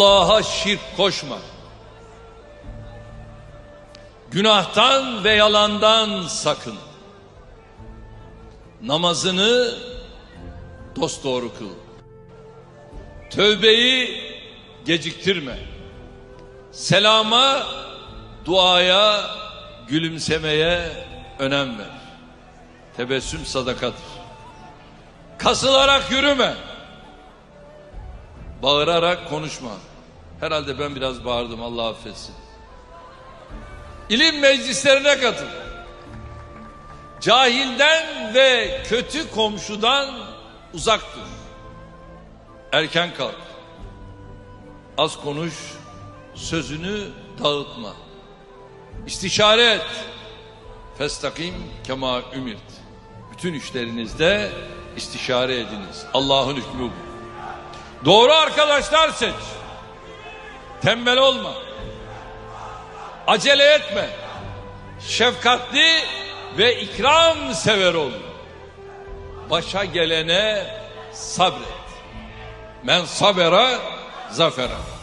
Allah'a şirk koşma. Günahtan ve yalandan sakın. Namazını dosdoğru kıl. Tövbeyi geciktirme. Selama, duaya, gülümsemeye önem ver. Tebessüm sadakadır. Kasılarak yürüme. Bağırarak konuşma. Herhalde ben biraz bağırdım, Allah affetsin. İlim meclislerine katıl. Cahilden ve kötü komşudan uzak dur. Erken kalk. Az konuş, sözünü dağıtma. İstişare et. Festakim kema ümirt. Bütün işlerinizde istişare ediniz. Allah'ın hükmü bu. Doğru arkadaşlar seç. Tembel olma. Acele etme. Şefkatli ve ikram sever ol. Başa gelene sabret. Men sabera zafera.